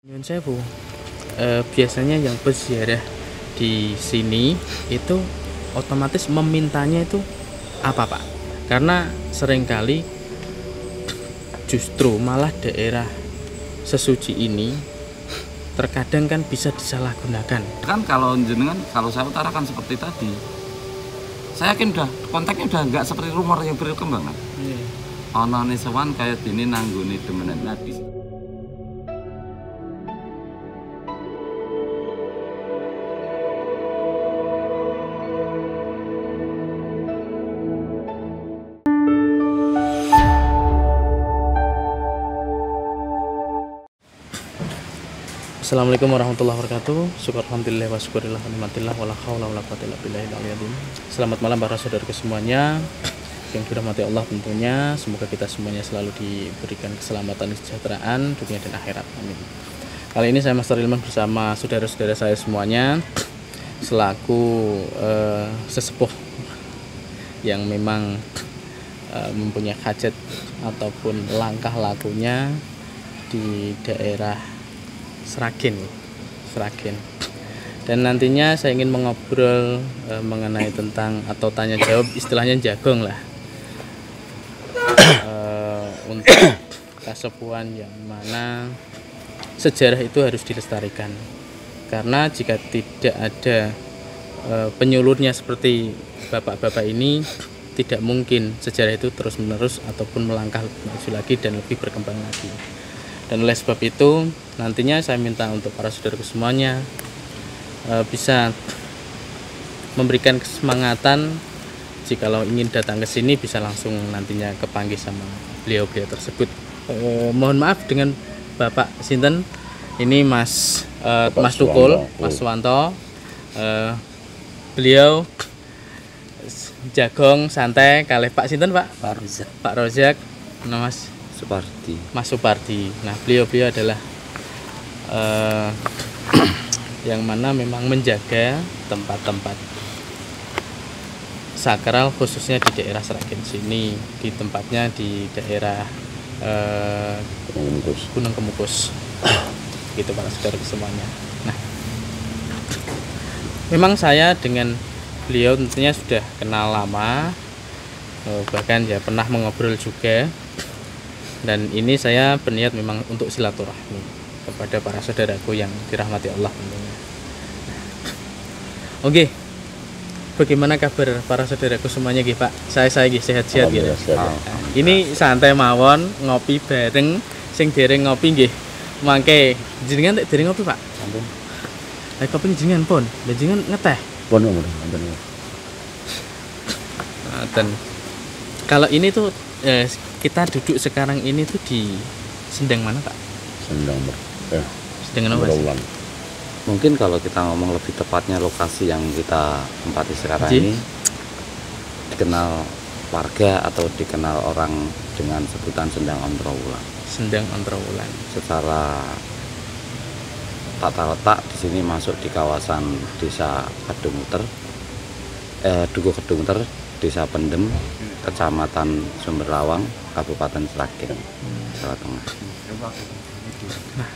Nyun sewu, biasanya yang berziarah di sini itu otomatis memintanya itu apa, Pak? Karena seringkali justru malah daerah sesuci ini terkadang kan bisa disalahgunakan. Kan kalau jenengan, kalau saya utarakan seperti tadi, saya yakin udah konteksnya udah nggak seperti rumor yang berkembang kan. Ono sowan kayak dini nangguni demenan nadi. Assalamualaikum warahmatullahi wabarakatuh. Syukur alhamdulillah wa syukurillah nikmatillah wala haula wala quwwata illa billahil aliyil azim. Selamat malam para saudaraku semuanya yang dirahmati Allah tentunya. Semoga kita semuanya selalu diberikan keselamatan, kesejahteraan dunia dan akhirat. Amin. Kali ini saya Master Ilman bersama saudara-saudara saya semuanya selaku sesepuh yang memang mempunyai hajat ataupun langkah lakunya di daerah Sragen. Dan nantinya saya ingin mengobrol mengenai tentang atau tanya jawab istilahnya jagong lah untuk kasepuan yang mana sejarah itu harus dilestarikan, karena jika tidak ada penyulurnya seperti bapak-bapak ini, tidak mungkin sejarah itu terus menerus ataupun melangkah maju lagi dan lebih berkembang lagi. Dan oleh sebab itu nantinya saya minta untuk para saudaraku semuanya bisa memberikan kesemangatan, jikalau ingin datang ke sini bisa langsung nantinya kepanggil sama beliau-beliau tersebut. Mohon maaf dengan Bapak Sinten, ini Mas Tukul, Mas Suwanto. Beliau jagong santai kalih Pak Sinten, Pak Rozak. Nah, Mas Supardi. Nah, beliau adalah yang mana memang menjaga tempat-tempat sakral khususnya di daerah Sragen sini, di tempatnya di daerah Gunung Kemukus. Gitu para saudara semuanya. Nah, memang saya dengan beliau tentunya sudah kenal lama, bahkan ya pernah mengobrol juga. Dan ini saya berniat memang untuk silaturahmi kepada para saudaraku yang dirahmati Allah tentunya. Oke, bagaimana kabar para saudaraku semuanya nggih, Pak? Saya sehat-sehat gitu. Ini santai mawon, ngopi bareng, sing dereng ngopi nggih. Mangke jenengan tak dereng ngopi, Pak? Sampun. Lah kopi jenengan pun, jenengan ngeteh. Pun wonten. Kalau ini tuh kita duduk sekarang ini tuh di Sendang mana, Pak? Sendang apa? Mungkin kalau kita ngomong lebih tepatnya lokasi yang kita tempati sekarang ini dikenal warga atau dikenal orang dengan sebutan Sendang Ontrowulan. Sendang Ontrowulan. Secara tata letak di sini masuk di kawasan Desa Kedungmuter, Dukuh Kedungmuter, Desa Pendem, Kecamatan Sumberlawang, Kabupaten Sragen, Jawa Tengah. Nah,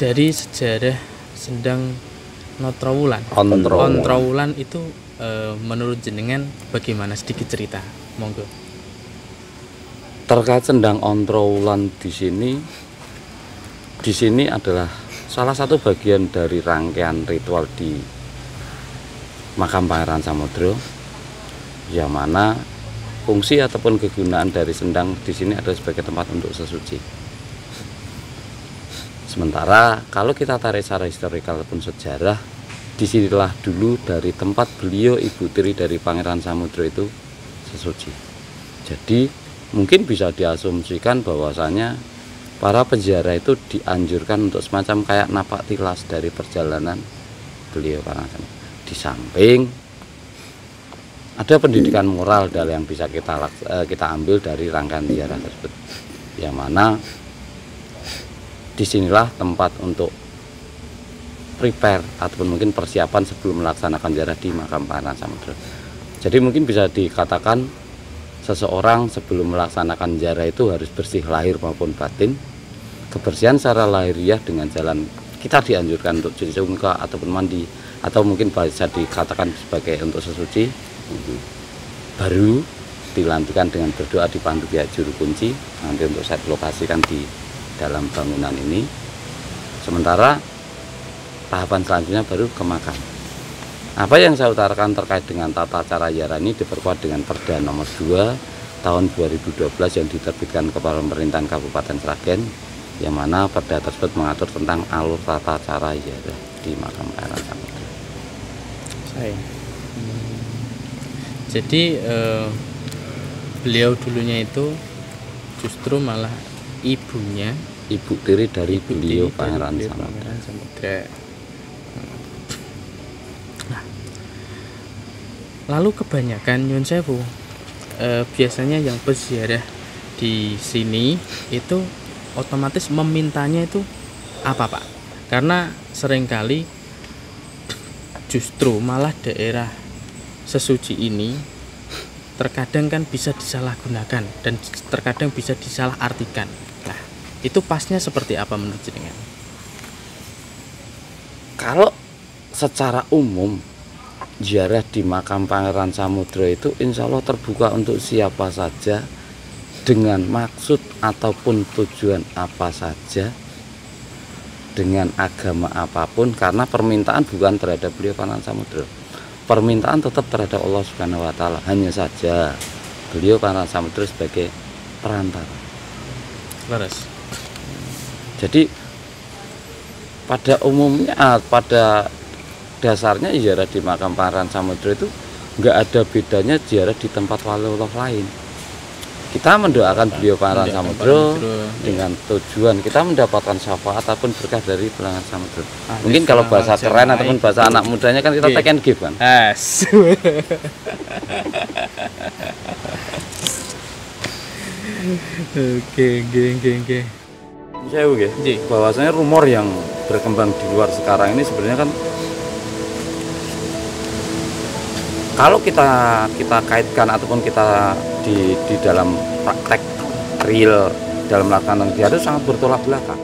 dari sejarah Sendang Ontrowulan itu menurut jenengan bagaimana, sedikit cerita, monggo. Terkait Sendang Ontrowulan di sini adalah salah satu bagian dari rangkaian ritual di makam Pangeran Samudro, yang mana fungsi ataupun kegunaan dari Sendang di sini adalah sebagai tempat untuk sesuci. Sementara kalau kita tarik secara historikal ataupun sejarah, disinilah dulu dari tempat beliau ibu tiri dari Pangeran Samudro itu sesuci. Jadi mungkin bisa diasumsikan bahwasanya para penjara itu dianjurkan untuk semacam kayak napak tilas dari perjalanan beliau Pangeran Samudro. Di samping ada pendidikan moral yang bisa kita ambil dari rangkaian ziarah tersebut, yang mana disinilah tempat untuk prepare ataupun mungkin persiapan sebelum melaksanakan ziarah di makam Pangeran Samudro. Jadi mungkin bisa dikatakan seseorang sebelum melaksanakan ziarah itu harus bersih lahir maupun batin, kebersihan secara lahiriah dengan jalan kita dianjurkan untuk cuci muka ataupun mandi, atau mungkin bisa dikatakan sebagai untuk sesuci, baru dilantikan dengan berdoa dipandu pihak juru kunci. Nanti untuk saya lokasikan di dalam bangunan ini. Sementara tahapan selanjutnya baru ke makam. Apa yang saya utarakan terkait dengan tata cara ziarah ini diperkuat dengan Perda nomor 2 tahun 2012 yang diterbitkan Kepala Pemerintahan Kabupaten Sragen, yang mana perda tersebut mengatur tentang alur tata cara ziarah di makam Pangeran Samudra. Jadi beliau dulunya itu justru malah ibunya, ibu tiri dari beliau dari Pangeran beliau Samudra. Pangeran Samudra. Nah, lalu kebanyakan Nyun Sewu biasanya yang berziarah di sini itu otomatis memintanya itu apa, Pak? Karena seringkali justru malah daerah sesuci ini terkadang kan bisa disalahgunakan dan terkadang bisa disalahartikan. Nah, itu pasnya seperti apa menurut jenengan? Kalau secara umum ziarah di makam Pangeran Samudra itu insya Allah terbuka untuk siapa saja, dengan maksud ataupun tujuan apa saja, dengan agama apapun, karena permintaan bukan terhadap beliau Pangeran Samudra, permintaan tetap terhadap Allah Subhanahu wa Ta'ala. Hanya saja beliau Pangeran Samudra sebagai perantara. Laras. Jadi pada umumnya, pada dasarnya ziarah di makam Pangeran Samudra itu nggak ada bedanya ziarah di tempat waliullah lain. Kita mendoakan beliau Pangeran Samudra dengan tujuan kita mendapatkan syafaat ataupun berkah dari Pangeran Samudra. Mungkin kalau bahasa keren ataupun bahasa anak mudanya kan kita take and give kan. Oke. Saya bahwasanya rumor yang berkembang di luar sekarang ini sebenarnya kan, kalau kita kaitkan ataupun kita di dalam praktek real dalam melaksanakan ziarah itu sangat bertolak belakang.